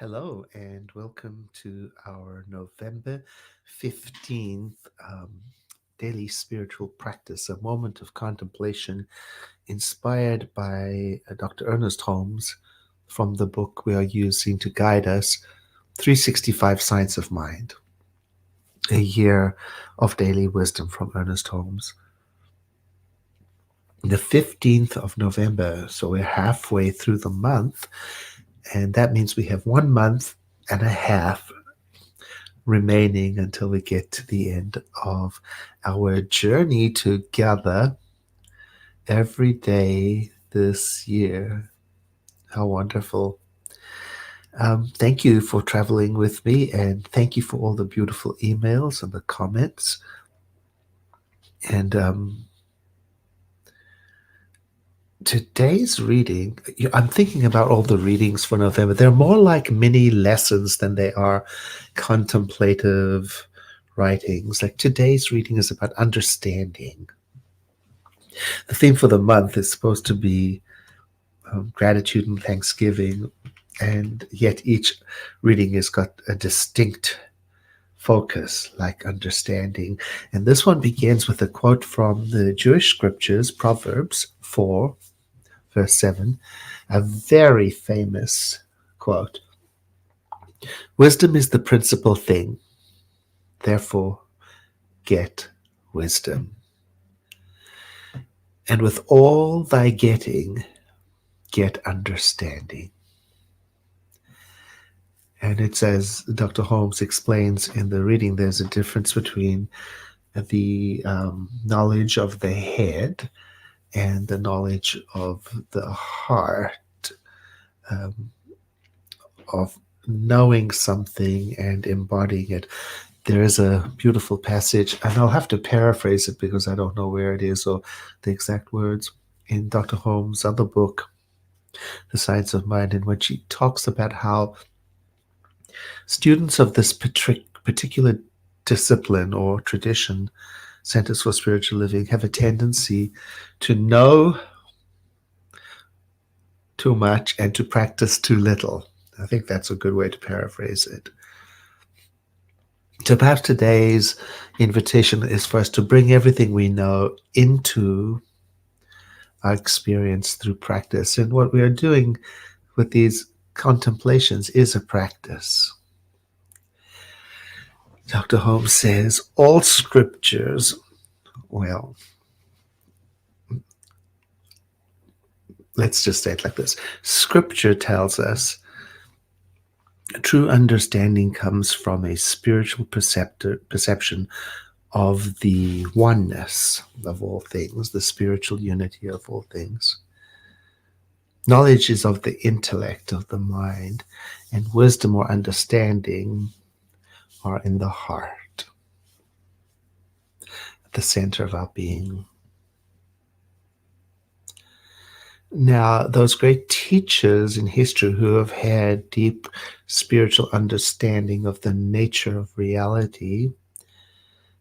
Hello, and welcome to our November 15th daily spiritual practice, a moment of contemplation inspired by Dr. Ernest Holmes from the book we are using to guide us, 365 Science of Mind, a year of daily wisdom from Ernest Holmes. The 15th of November, so we're halfway through the month, and that means we have 1 month and a half remaining until we get to the end of our journey together every day this year. How wonderful. Thank you for traveling with me, and thank you for all the beautiful emails and the comments. And today's reading, I'm thinking about all the readings for November. They're more like mini lessons than they are contemplative writings. Like today's reading is about understanding. The theme for the month is supposed to be gratitude and thanksgiving, and yet each reading has got a distinct focus, like understanding. And this one begins with a quote from the Jewish scriptures, Proverbs 4, verse 7, a very famous quote. Wisdom is the principal thing, therefore get wisdom. And with all thy getting, get understanding. And it's as Dr. Holmes explains in the reading, there's a difference between the knowledge of the head and the knowledge of the heart, of knowing something and embodying it. There is a beautiful passage, and I'll have to paraphrase it because I don't know where it is or the exact words, in Dr. Holmes' other book, The Science of Mind, in which he talks about how students of this particular discipline or tradition, Centers for Spiritual Living, have a tendency to know too much and to practice too little. I think that's a good way to paraphrase it. So perhaps today's invitation is for us to bring everything we know into our experience through practice. And what we are doing with these contemplations is a practice. Dr. Holmes says all scriptures, well, let's just say it like this. Scripture tells us true understanding comes from a spiritual perception of the oneness of all things, the spiritual unity of all things. Knowledge is of the intellect, of the mind, and wisdom or understanding are in the heart, at the center of our being. Now, those great teachers in history who have had deep spiritual understanding of the nature of reality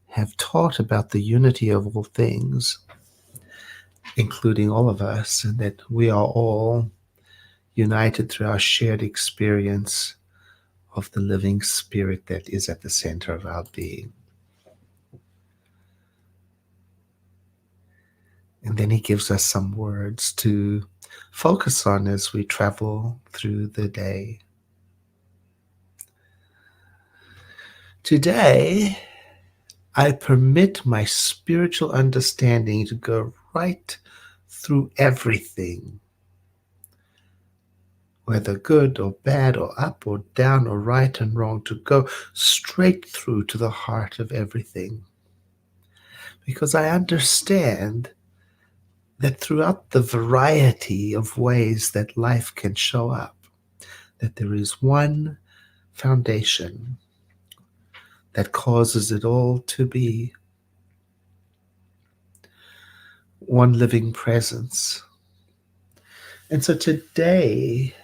have taught about the unity of all things, including all of us, and that we are all united through our shared experience of the living spirit that is at the center of our being. And then he gives us some words to focus on as we travel through the day. Today, I permit my spiritual understanding to go right through everything, whether good or bad or up or down or right and wrong, to go straight through to the heart of everything. Because I understand that throughout the variety of ways that life can show up, that there is one foundation that causes it all to be, one living presence. And so today,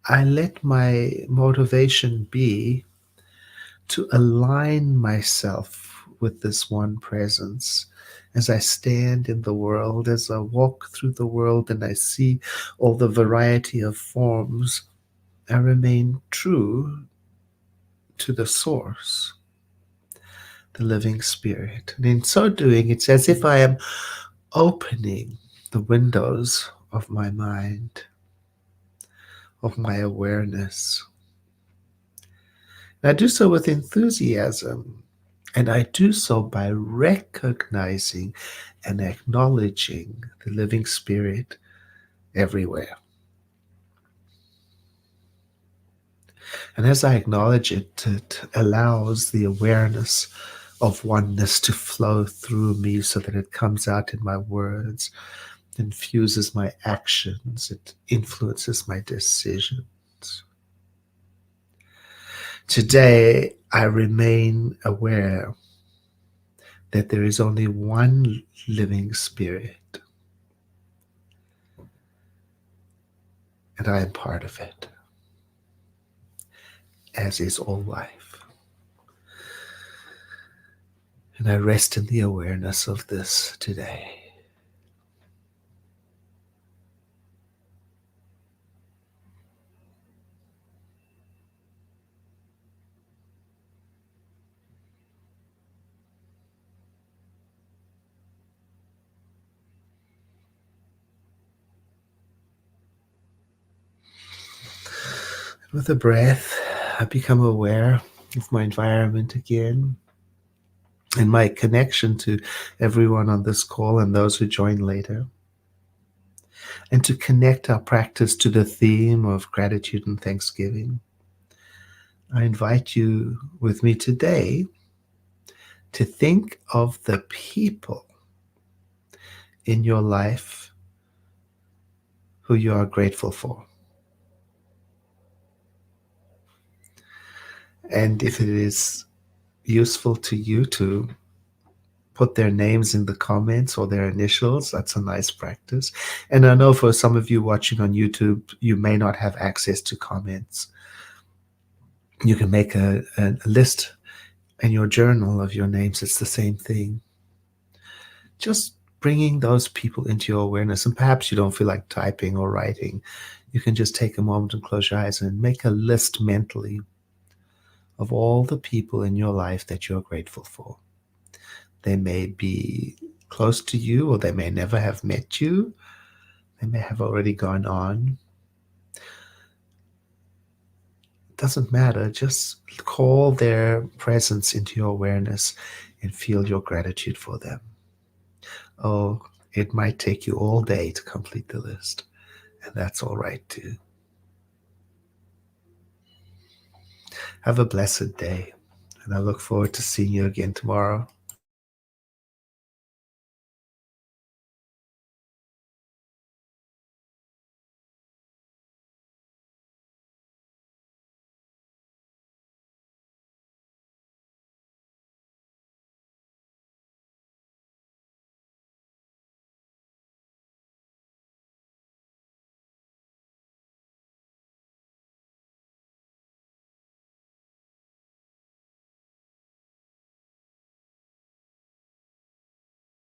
I let my motivation be to align myself with this one presence as I stand in the world, as I walk through the world and I see all the variety of forms I remain true to the source, the living spirit. And in so doing, it's as if I am opening the windows of my mind, of my awareness. And I do so with enthusiasm, and I do so by recognizing and acknowledging the living spirit everywhere. And as I acknowledge it, it allows the awareness of oneness to flow through me so that it comes out in my words, infuses my actions, it influences my decisions. Today, I remain aware that there is only one living spirit, and I am part of it, as is all life. And I rest in the awareness of this today. With a breath, I become aware of my environment again and my connection to everyone on this call and those who join later. And to connect our practice to the theme of gratitude and thanksgiving, I invite you with me today to think of the people in your life who you are grateful for. And if it is useful to you to put their names in the comments or their initials, that's a nice practice. And I know for some of you watching on YouTube, you may not have access to comments. You can make a list in your journal of your names. It's the same thing. Just bringing those people into your awareness. And perhaps you don't feel like typing or writing. You can just take a moment and close your eyes and make a list mentally of all the people in your life that you're grateful for. They may be close to you, or they may never have met you. They may have already gone on. It doesn't matter. Just call their presence into your awareness and feel your gratitude for them. Oh, it might take you all day to complete the list, and that's all right too. Have a blessed day, and I look forward to seeing you again tomorrow.